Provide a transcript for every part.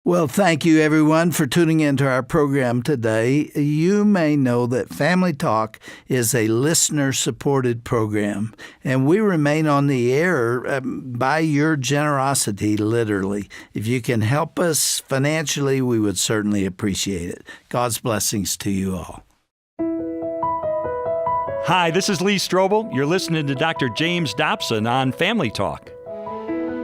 Well, thank you, everyone, for tuning into our program today. You may know that Family Talk is a listener-supported program, and we remain on the air by your generosity, literally. If you can help us financially, we would certainly appreciate it. God's blessings to you all. Hi, this is Lee Strobel. You're listening to Dr. James Dobson on Family Talk.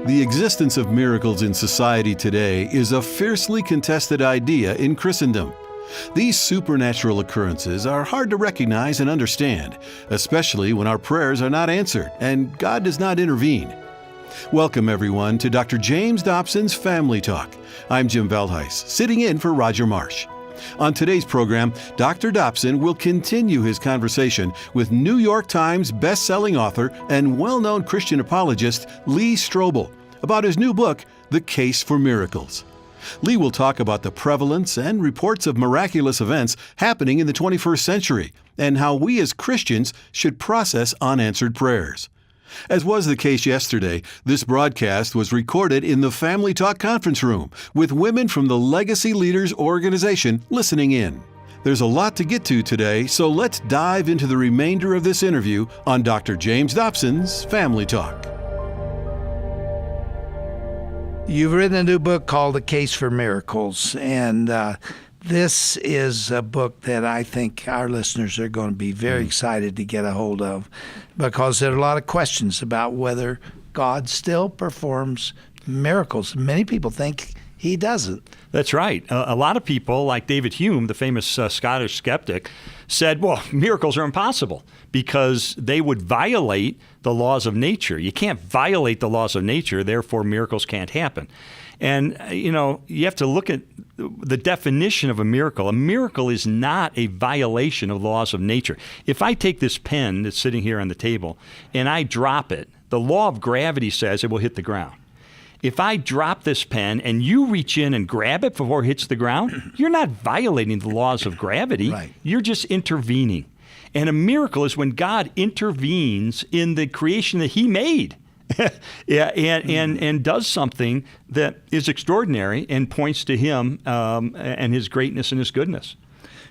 The existence of miracles in society today is a fiercely contested idea in Christendom. These supernatural occurrences are hard to recognize and understand, especially when our prayers are not answered and God does not intervene. Welcome, everyone, to Dr. James Dobson's Family Talk. I'm Jim Veldhuis, sitting in for Roger Marsh. On today's program, Dr. Dobson will continue his conversation with New York Times best-selling author and well-known Christian apologist Lee Strobel about his new book, The Case for Miracles. Lee will talk about the prevalence and reports of miraculous events happening in the 21st century and how we as Christians should process unanswered prayers. As was the case yesterday, this broadcast was recorded in the Family Talk conference room with women from the Legacy Leaders organization listening in. There's a lot to get to today, so let's dive into the remainder of this interview on Dr. James Dobson's Family Talk. You've written a new book called The Case for Miracles, and this is a book that I think our listeners are going to be very excited to get a hold of, because there are a lot of questions about whether God still performs miracles. Many people think he doesn't. That's right. A lot of people, like David Hume, the famous Scottish skeptic, said, well, miracles are impossible because they would violate the laws of nature. You can't violate the laws of nature, therefore miracles can't happen. And, you have to look at the definition of a miracle. A miracle is not a violation of laws of nature. If I take this pen that's sitting here on the table and I drop it, the law of gravity says it will hit the ground. If I drop this pen and you reach in and grab it before it hits the ground, you're not violating the laws of gravity. Right. You're just intervening. And a miracle is when God intervenes in the creation that he made. and does something that is extraordinary and points to him and his greatness and his goodness.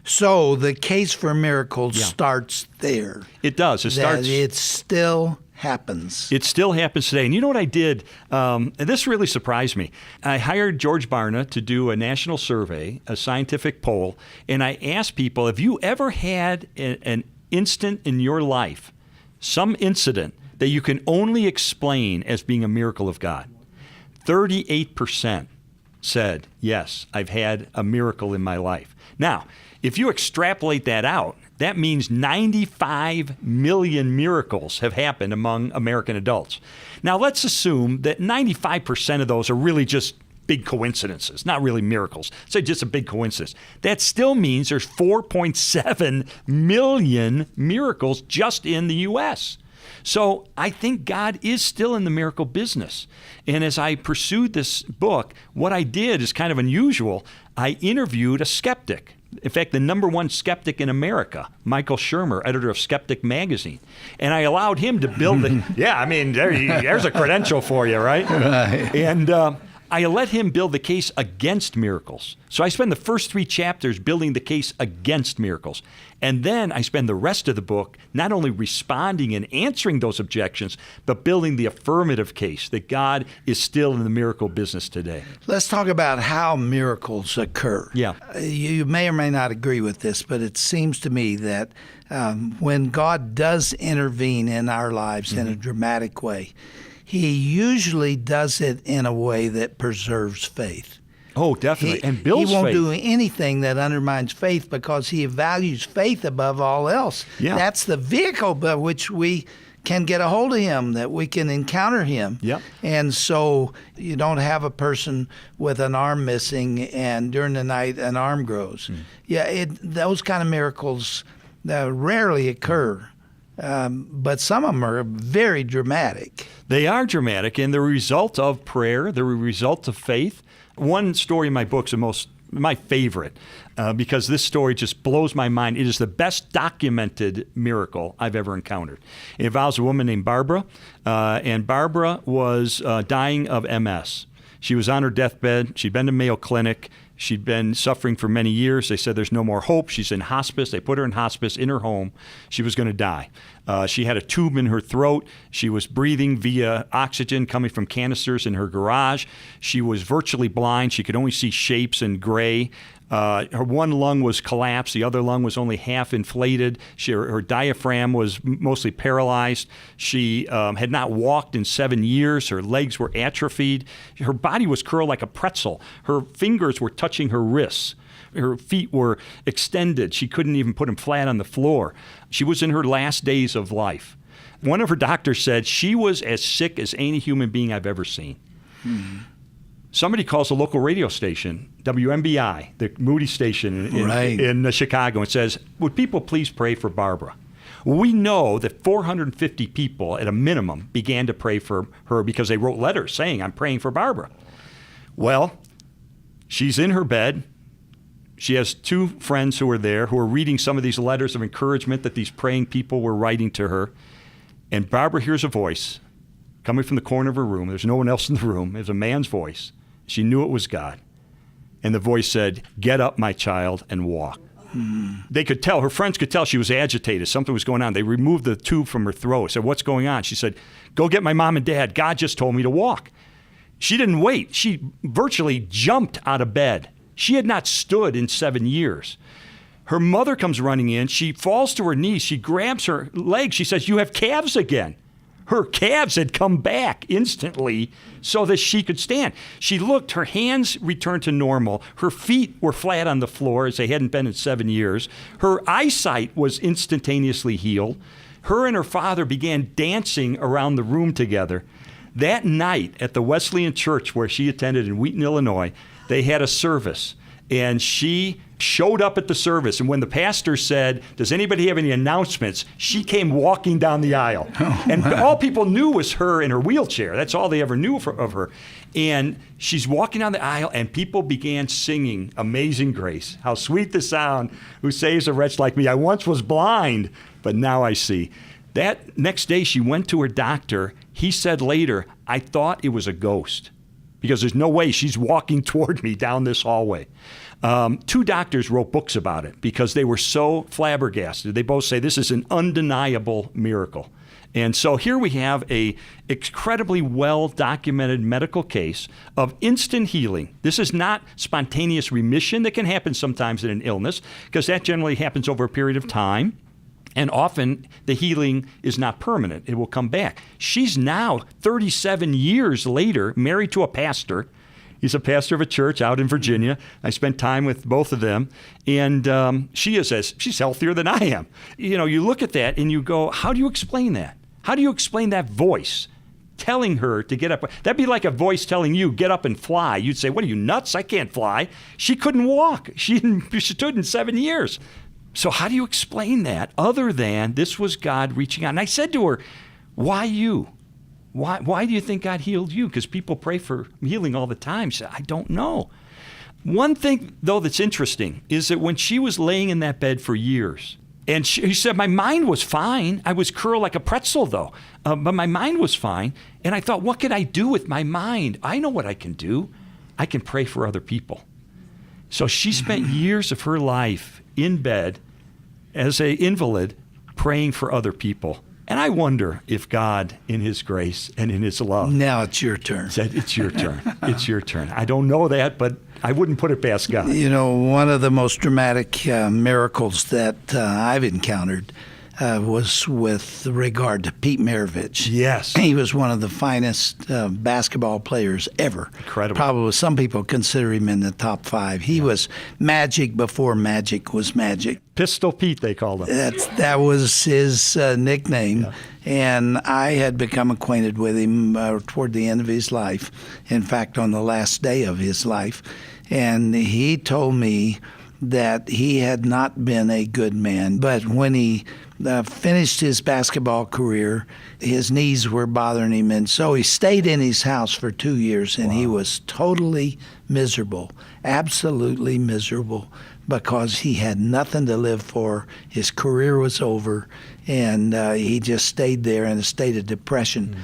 So the case for miracles starts there. It does. It still happens. It still happens today. And you know what I did? And this really surprised me. I hired George Barna to do a national survey, a scientific poll, and I asked people, have you ever had an instant in your life, some incident, that you can only explain as being a miracle of God? 38% said, yes, I've had a miracle in my life. Now, if you extrapolate that out, that means 95 million miracles have happened among American adults. Now, let's assume that 95% of those are really just big coincidences, not really miracles. Say just a big coincidence. That still means there's 4.7 million miracles just in the U.S. So I think God is still in the miracle business. And as I pursued this book, what I did is kind of unusual. I interviewed a skeptic. In fact, the number one skeptic in America, Michael Shermer, editor of Skeptic Magazine. And I allowed him to build there's a credential for you, right? Right. And I let him build the case against miracles. So I spend the first 3 chapters building the case against miracles. And then I spend the rest of the book not only responding and answering those objections, but building the affirmative case that God is still in the miracle business today. Let's talk about how miracles occur. Yeah. You may or may not agree with this, but it seems to me that when God does intervene in our lives in a dramatic way, he usually does it in a way that preserves faith. Oh, definitely. And builds faith. He won't do anything that undermines faith because he values faith above all else. Yeah. That's the vehicle by which we can get a hold of him, that we can encounter him. Yep. And so you don't have a person with an arm missing and during the night an arm grows. Those kind of miracles rarely occur. But some of them are very dramatic. They are dramatic, and they're a result of prayer. They're a result of faith. One story in my book is my favorite because this story just blows my mind. It is the best documented miracle I've ever encountered. It involves a woman named Barbara, and Barbara was dying of MS. She was on her deathbed. She'd been to Mayo Clinic. She'd been suffering for many years. They said there's no more hope. She's in hospice. They put her in hospice in her home. She was going to die. She had a tube in her throat. She was breathing via oxygen coming from canisters in her garage. She was virtually blind. She could only see shapes in gray. Her one lung was collapsed. The other lung was only half inflated. Her diaphragm was mostly paralyzed. She had not walked in 7 years. Her legs were atrophied. Her body was curled like a pretzel. Her fingers were touching her wrists. Her feet were extended. She couldn't even put them flat on the floor. She was in her last days of life. One of her doctors said she was as sick as any human being I've ever seen. Somebody calls a local radio station, WMBI, the Moody station in Chicago, and says, would people please pray for Barbara? We know that 450 people at a minimum began to pray for her because they wrote letters saying, I'm praying for Barbara. Well, she's in her bed. She has 2 friends who are there who are reading some of these letters of encouragement that these praying people were writing to her. And Barbara hears a voice coming from the corner of her room. There's no one else in the room. It was a man's voice. She knew it was God. And the voice said, get up, my child, and walk. They could tell, her friends could tell she was agitated. Something was going on. They removed the tube from her throat. Said, what's going on? She said, go get my mom and dad. God just told me to walk. She didn't wait. She virtually jumped out of bed. She had not stood in 7 years. Her mother comes running in. She falls to her knees. She grabs her leg. She says, you have calves again. Her calves had come back instantly so that she could stand. She looked, her hands returned to normal. Her feet were flat on the floor as they hadn't been in 7 years. Her eyesight was instantaneously healed. Her and her father began dancing around the room together. That night at the Wesleyan Church where she attended in Wheaton, Illinois, they had a service. And she showed up at the service. And when the pastor said, does anybody have any announcements? She came walking down the aisle. All people knew was her in her wheelchair. That's all they ever knew of her. And she's walking down the aisle, and people began singing Amazing Grace. How sweet the sound who saves a wretch like me. I once was blind, but now I see. That next day, she went to her doctor. He said later, I thought it was a ghost, because there's no way she's walking toward me down this hallway. 2 doctors wrote books about it because they were so flabbergasted. They both say this is an undeniable miracle. And so here we have a incredibly well-documented medical case of instant healing. This is not spontaneous remission that can happen sometimes in an illness, because that generally happens over a period of time. And often the healing is not permanent. It will come back. She's now 37 years later married to a pastor. He's a pastor of a church out in Virginia. I spent time with both of them. And she's healthier than I am. You know, you look at that and you go, how do you explain that? How do you explain that voice telling her to get up? That'd be like a voice telling you, get up and fly. You'd say, what are you, nuts? I can't fly. She couldn't walk. She stood in 7 years. So how do you explain that other than this was God reaching out? And I said to her, why you? Why do you think God healed you? Because people pray for healing all the time. She said, I don't know. One thing, though, that's interesting is that when she was laying in that bed for years, and she said, my mind was fine. I was curled like a pretzel, though. But my mind was fine. And I thought, what could I do with my mind? I know what I can do. I can pray for other people. So she spent years of her life in bed as an invalid praying for other people. And I wonder if God, in his grace and in his love, now it's your turn. Said, it's your turn. It's your turn. I don't know that, but I wouldn't put it past God. You know, one of the most dramatic miracles that I've encountered was with regard to Pete Maravich. Yes. He was one of the finest basketball players ever. Incredible. Probably some people consider him in the top 5. He was magic before magic was magic. Pistol Pete, they called him. That was his nickname. Yeah. And I had become acquainted with him toward the end of his life. In fact, on the last day of his life. And he told me that he had not been a good man, but when he finished his basketball career, his knees were bothering him, and so he stayed in his house for 2 years, and he was totally miserable, absolutely miserable, because he had nothing to live for. His career was over, and he just stayed there in a state of depression.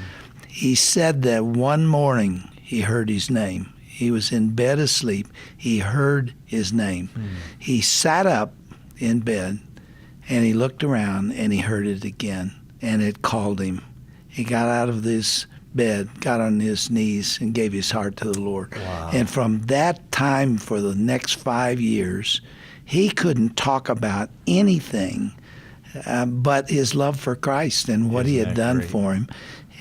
He said that one morning he heard his name. He was in bed asleep. He heard his name. He sat up in bed, and he looked around, and he heard it again, and it called him. He got out of this bed, got on his knees, and gave his heart to the Lord. Wow. And from that time for the next 5 years, he couldn't talk about anything but his love for Christ and what he had done for him.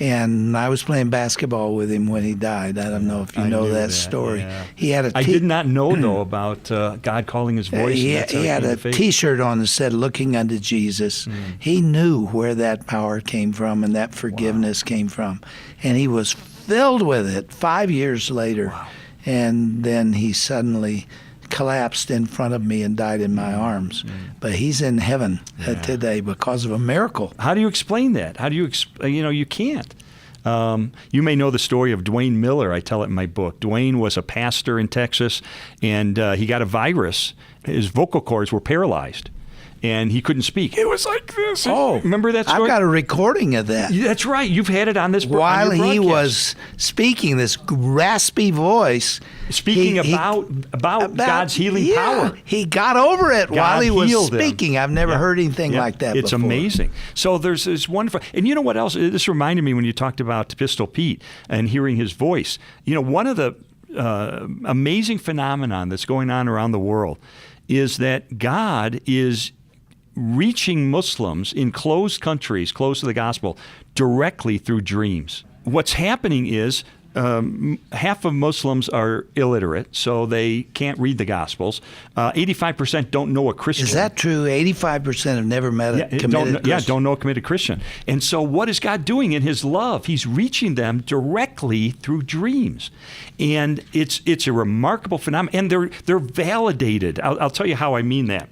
And I was playing basketball with him when he died. I don't know if you know that story. Yeah. He had I did not know, though, about God calling his voice. He had a T-shirt on that said, "Looking unto Jesus." He knew where that power came from and that forgiveness came from. And he was filled with it 5 years later. Wow. And then he suddenly collapsed in front of me and died in my arms. But he's in heaven today because of a miracle. How do you explain that? How do you you can't. You may know the story of Duane Miller. I tell it in my book. Duane was a pastor in Texas, and he got a virus. His vocal cords were paralyzed, and he couldn't speak. It was like this. Oh, remember that story? I've got a recording of that. That's right. You've had it on this While on your he broadcast. was speaking, this raspy voice. Speaking about God's healing power. He got over it while he was healed him. speaking. I've never heard anything like that It's before. amazing. So there's this wonderful, and you know what else? This reminded me when you talked about Pistol Pete and hearing his voice. You know, one of the amazing phenomenon that's going on around the world is that God is reaching Muslims in closed countries, closed to the gospel, directly through dreams. What's happening is half of Muslims are illiterate, so they can't read the Gospels. 85% don't know a Christian. Is that true? 85% have never met a committed Christian. Don't know a committed Christian. And so what is God doing in his love? He's reaching them directly through dreams. And it's a remarkable phenomenon. And they're validated. I'll tell you how I mean that.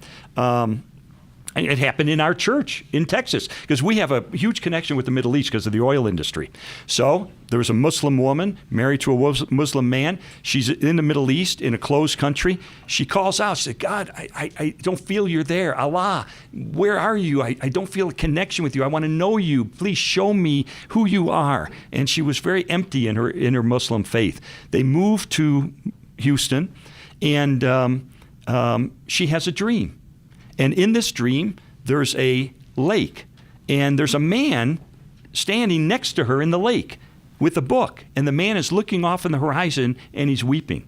It happened in our church in Texas because we have a huge connection with the Middle East because of the oil industry. So there was a Muslim woman married to a Muslim man. She's in the Middle East in a closed country. She calls out. She said, "God, I don't feel you're there. Allah, where are you? I don't feel a connection with you. I want to know you. Please show me who you are." And she was very empty in her Muslim faith. They moved to Houston, and she has a dream. And in this dream, there's a lake, and there's a man standing next to her in the lake with a book, and the man is looking off in the horizon, and he's weeping.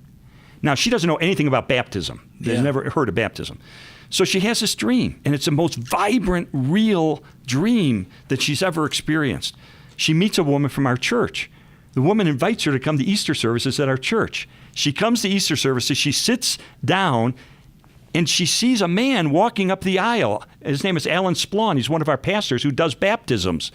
Now, she doesn't know anything about baptism. She's never heard of baptism. So she has this dream, and it's the most vibrant, real dream that she's ever experienced. She meets a woman from our church. The woman invites her to come to Easter services at our church. She comes to Easter services. She sits down, and she sees a man walking up the aisle. His name is Alan Splawn. He's one of our pastors who does baptisms.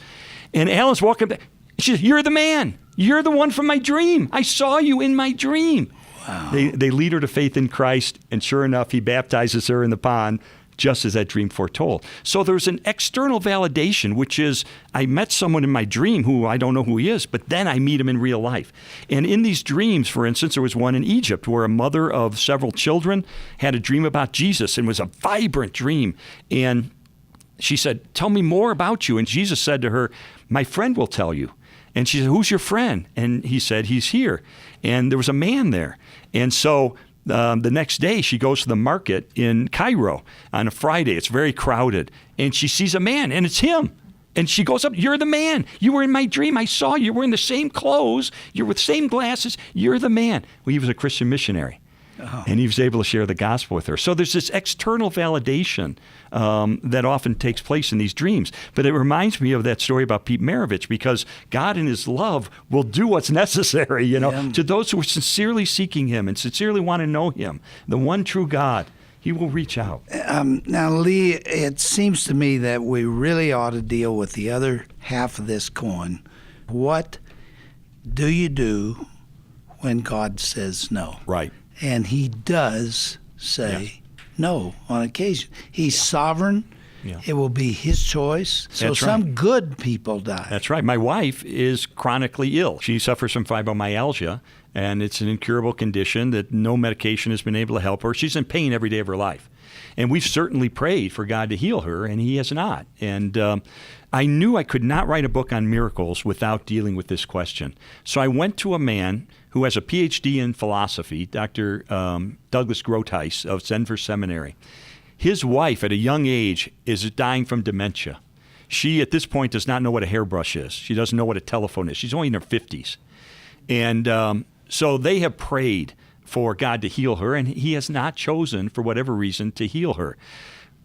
And Alan's walking up. She says, "You're the man. You're the one from my dream. I saw you in my dream." Wow. They lead her to faith in Christ, and sure enough, he baptizes her in the pond, just as that dream foretold. So there's an external validation, which is I met someone in my dream who I don't know who he is, but then I meet him in real life. And in these dreams, for instance, there was one in Egypt where a mother of several children had a dream about Jesus, and it was a vibrant dream. And she said, "Tell me more about you." And Jesus said to her, "My friend will tell you." And she said, "Who's your friend?" And he said, "He's here." And there was a man there. And so the next day, she goes to the market in Cairo on a Friday. It's very crowded. And she sees a man, and it's him. And she goes up, "You're the man. You were in my dream. I saw you. You were in the same clothes. You're with the same glasses. You're the man." Well, he was a Christian missionary. Oh. And he was able to share the gospel with her. So there's this external validation that often takes place in these dreams. But it reminds me of that story about Pete Maravich, because God in his love will do what's necessary, to those who are sincerely seeking him and sincerely want to know him, the one true God. He will reach out. Now, Lee, it seems to me that we really ought to deal with the other half of this coin. What do you do when God says no? Right. And he does say no on occasion. He's sovereign. Yeah. It will be his choice. So That's some right. good people die. That's right. My wife is chronically ill. She suffers from fibromyalgia, and it's an incurable condition that no medication has been able to help her. She's in pain every day of her life. And we've certainly prayed for God to heal her, and he has not. And I knew I could not write a book on miracles without dealing with this question. So I went to a man who has a PhD in philosophy, Dr. Douglas Groothuis of Denver Seminary. His wife, at a young age, is dying from dementia. She, at this point, does not know what a hairbrush is. She doesn't know what a telephone is. She's only in her 50s. And so they have prayed for God to heal her, and he has not chosen, for whatever reason, to heal her.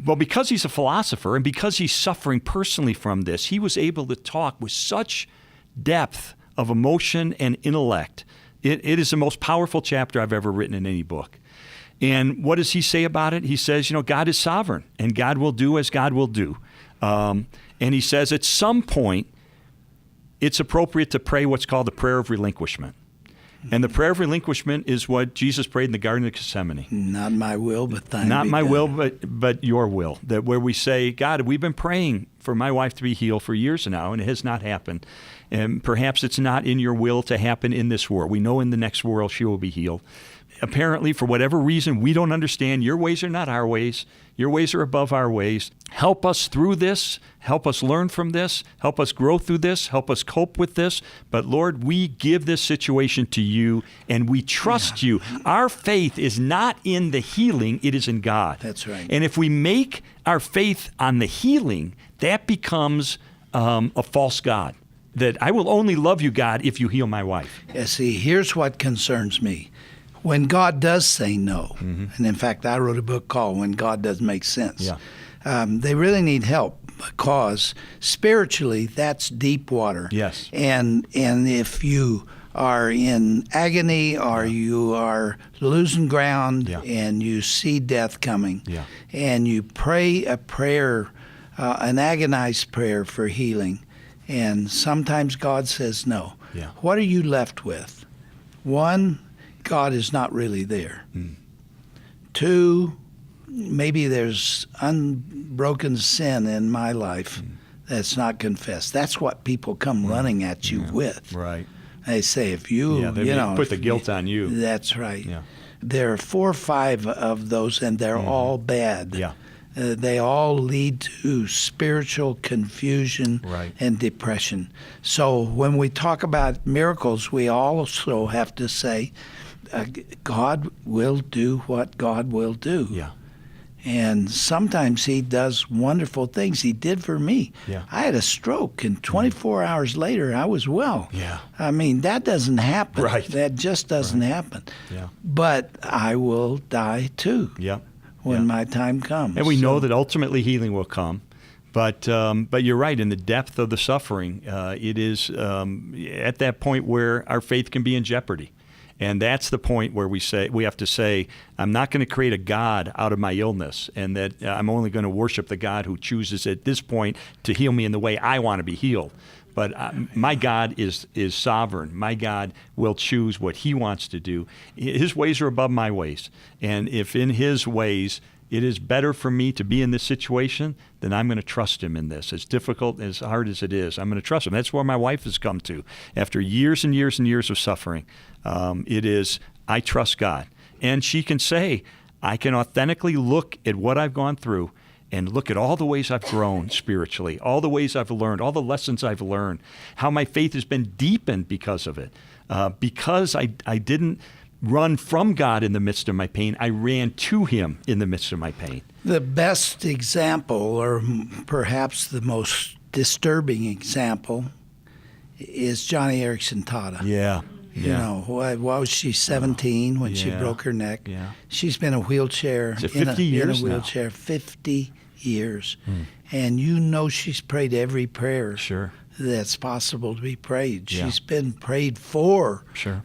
Well, because he's a philosopher and because he's suffering personally from this, he was able to talk with such depth of emotion and intellect. It is the most powerful chapter I've ever written in any book. And what does he say about it? He says, God is sovereign, and God will do as God will do. And he says at some point, it's appropriate to pray what's called the prayer of relinquishment. And the prayer of relinquishment is what Jesus prayed in the Garden of Gethsemane. Not my will, but thine be Not my done. will, but your will. That where we say, God, we've been praying for my wife to be healed for years now, and it has not happened. And perhaps it's not in your will to happen in this world. We know in the next world she will be healed. Apparently, for whatever reason, we don't understand. Your ways are not our ways. Your ways are above our ways. Help us through this. Help us learn from this. Help us grow through this. Help us cope with this. But Lord, we give this situation to you, and we trust you. Our faith is not in the healing. It is in God. That's right. And if we make our faith on the healing, that becomes a false God. That I will only love you, God, if you heal my wife. Yeah, see, here's what concerns me. When God does say no, and in fact, I wrote a book called When God Doesn't Make Sense. Yeah. They really need help because spiritually, that's deep water. Yes. And if you are in agony or you are losing ground and you see death coming and you pray a prayer, an agonized prayer for healing, and sometimes God says no. Yeah. What are you left with? One, God is not really there. 2, maybe there's unbroken sin in my life that's not confessed. That's what people come running at you with. Right. They say, if you, they put the guilt on you. That's right. Yeah. There are 4 or 5 of those, and they're all bad. Yeah. They all lead to spiritual confusion and depression. So when we talk about miracles, we also have to say, God will do what God will do. Yeah. And sometimes he does wonderful things. He did for me. Yeah. I had a stroke, and 24 hours later, I was well. Yeah. I mean, that doesn't happen. Right. That just doesn't happen. Yeah. But I will die too when my time comes. And we know that ultimately healing will come. But you're right, in the depth of the suffering, it is at that point where our faith can be in jeopardy. And that's the point where we have to say, I'm not going to create a God out of my illness, and that I'm only going to worship the God who chooses at this point to heal me in the way I want to be healed. But my God is sovereign. My God will choose what he wants to do. His ways are above my ways. And if in his ways it is better for me to be in this situation, then I'm going to trust him in this. As difficult, as hard as it is, I'm going to trust him. That's where my wife has come to. After years and years and years of suffering, it is, I trust God. And she can say, I can authentically look at what I've gone through and look at all the ways I've grown spiritually, all the ways I've learned, all the lessons I've learned, how my faith has been deepened because of it. Because I didn't run from God in the midst of my pain, I ran to him in the midst of my pain. The best example, or perhaps the most disturbing example, is Johnny Erickson Tada. Yeah. You know, what was she, 17 when she broke her neck? Yeah. She's been in a wheelchair, in a wheelchair now. 50 years. And you know she's prayed every prayer that's possible to be prayed. Yeah. She's been prayed for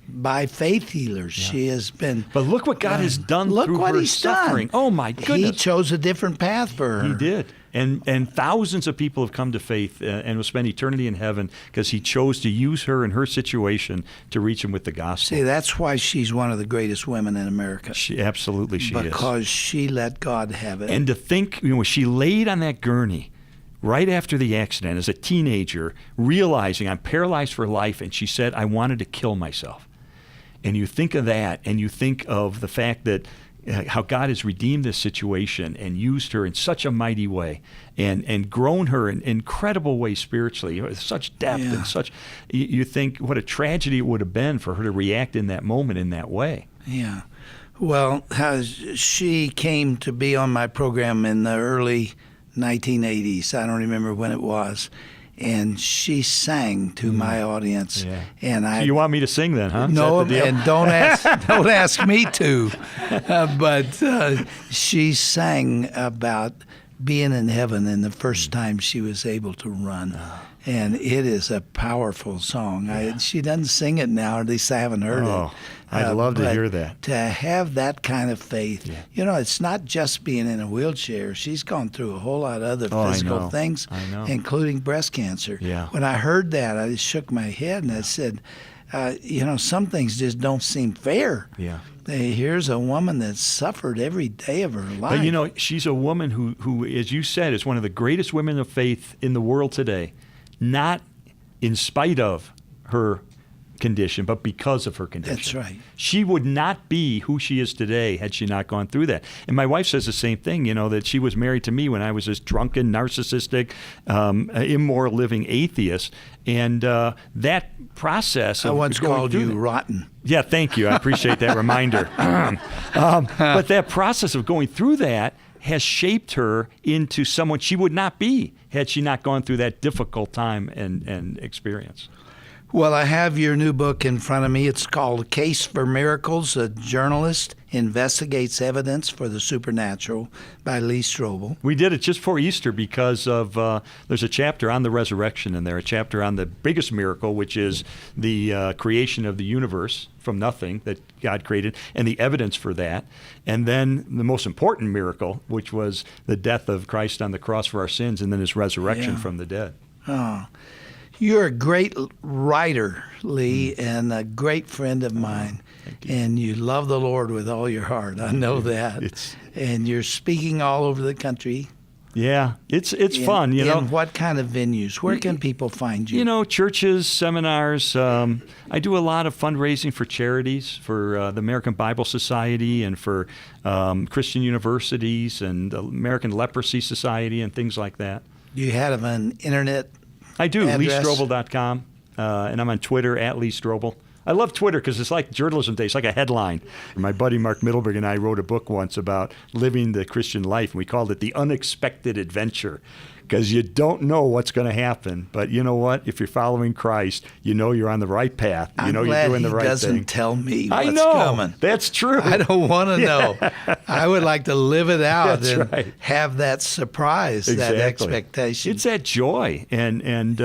by faith healers. Yeah. She has been. But look what God has done through her suffering. Done. Oh, my goodness. He chose a different path for her. He did. And thousands of people have come to faith and will spend eternity in heaven because he chose to use her in her situation to reach them with the gospel. See, that's why she's one of the greatest women in America. She is. Because she let God have it. And to think, she laid on that gurney right after the accident as a teenager, realizing I'm paralyzed for life, and she said, I wanted to kill myself. And you think of that, and you think of the fact that how God has redeemed this situation and used her in such a mighty way and grown her in incredible ways spiritually, with such depth and such, you think what a tragedy it would have been for her to react in that moment in that way. Yeah. Well, she came to be on my program in the early 1980s. I don't remember when it was. And she sang to my audience. Yeah. And So you want me to sing then, huh? No, Is that the deal? and don't ask me to. But she sang about being in heaven and the first time she was able to run. And it is a powerful song. She doesn't sing it now, or at least I haven't heard it. I'd love to but hear that. To have that kind of faith. Yeah. It's not just being in a wheelchair. She's gone through a whole lot of other physical things, including breast cancer. Yeah. When I heard that, I just shook my head and I said, some things just don't seem fair. Yeah. Here's a woman that suffered every day of her life. But she's a woman who, as you said, is one of the greatest women of faith in the world today. Not in spite of her condition, but because of her condition. That's right. She would not be who she is today had she not gone through that. And my wife says the same thing, that she was married to me when I was this drunken, narcissistic, immoral living atheist. And that process of I once going called through you that- rotten. Yeah, thank you. I appreciate that reminder. But that process of going through that has shaped her into someone she would not be had she not gone through that difficult time and experience. Well, I have your new book in front of me. It's called Case for Miracles, A Journalist Investigates Evidence for the Supernatural by Lee Strobel. We did it just before Easter because of there's a chapter on the resurrection in there, a chapter on the biggest miracle, which is the creation of the universe from nothing that God created, and the evidence for that. And then the most important miracle, which was the death of Christ on the cross for our sins, and then his resurrection from the dead. Oh. You're a great writer, Lee, and a great friend of mine. And you love the Lord with all your heart. I know that. And you're speaking all over the country. Yeah, it's fun, In what kind of venues? Where can people find you? Churches, seminars. I do a lot of fundraising for charities, for the American Bible Society and for Christian universities and the American Leprosy Society and things like that. Do you have an internet I do, address? LeeStrobel.com, and I'm on Twitter, @LeeStrobel. I love Twitter because it's like journalism day. It's like a headline. My buddy Mark Middleberg and I wrote a book once about living the Christian life, and we called it The Unexpected Adventure, because you don't know what's going to happen. But you know what? If you're following Christ, you're on the right path. I'm you're glad doing the right he doesn't thing. tell me I what's know. coming. That's true. I don't want to know. I would like to live it out That's and right. have that surprise, Exactly. that expectation. It's that joy, and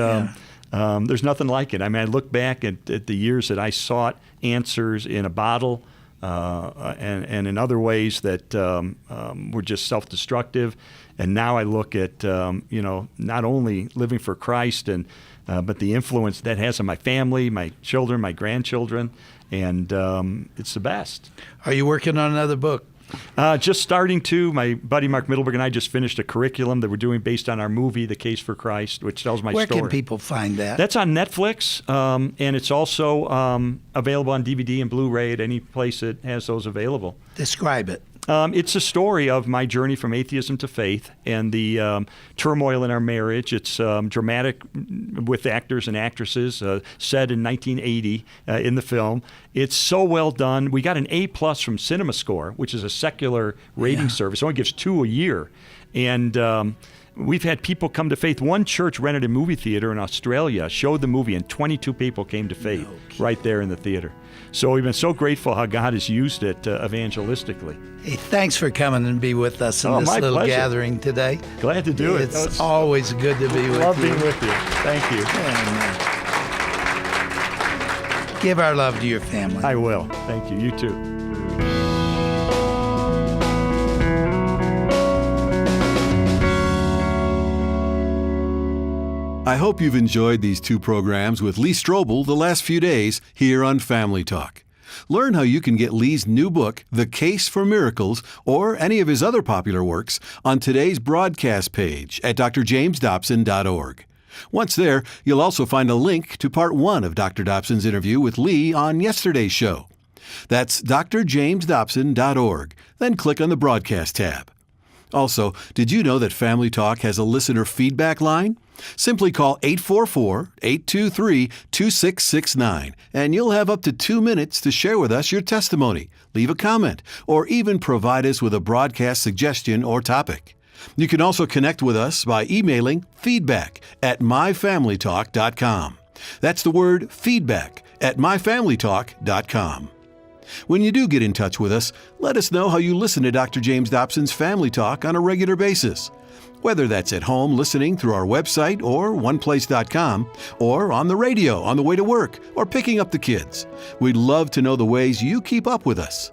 there's nothing like it. I mean, I look back at the years that I sought answers in a bottle and in other ways that were just self-destructive, and now I look at not only living for Christ but the influence that has on my family, my children, my grandchildren, and it's the best. Are you working on another book? Just starting to. My buddy Mark Middleberg and I just finished a curriculum that we're doing based on our movie, The Case for Christ, which tells my Where story. can people find that? That's on Netflix, and it's also available on DVD and Blu-ray at any place that has those available. Describe it. It's a story of my journey from atheism to faith and the turmoil in our marriage. It's dramatic with actors and actresses, set in 1980 in the film. It's so well done. We got an A+ from CinemaScore, which is a secular rating service. It only gives 2 a year. And we've had people come to faith. One church rented a movie theater in Australia, showed the movie, and 22 people came to faith right there in the theater. So we've been so grateful how God has used it evangelistically. Hey, thanks for coming and be with us in Oh, this my little pleasure. gathering today. Glad to do it. It's always good to be with Love you. being with you. Thank you. And, give our love to your family. I will. Thank you. You too. I hope you've enjoyed these 2 programs with Lee Strobel the last few days here on Family Talk. Learn how you can get Lee's new book, The Case for Miracles, or any of his other popular works on today's broadcast page at drjamesdobson.org. Once there, you'll also find a link to Part 1 of Dr. Dobson's interview with Lee on yesterday's show. That's drjamesdobson.org. Then click on the Broadcast tab. Also, did you know that Family Talk has a listener feedback line? Simply call 844-823-2669, and you'll have up to 2 minutes to share with us your testimony, leave a comment, or even provide us with a broadcast suggestion or topic. You can also connect with us by emailing feedback@myfamilytalk.com. That's the word feedback@myfamilytalk.com. When you do get in touch with us, let us know how you listen to Dr. James Dobson's Family Talk on a regular basis. Whether that's at home listening through our website or oneplace.com, or on the radio on the way to work, or picking up the kids. We'd love to know the ways you keep up with us.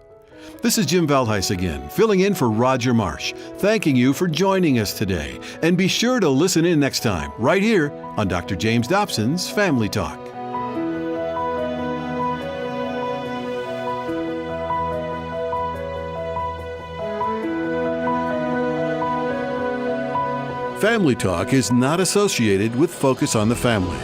This is Jim Veldhuis again, filling in for Roger Marsh, thanking you for joining us today. And be sure to listen in next time, right here on Dr. James Dobson's Family Talk. Family Talk is not associated with Focus on the Family.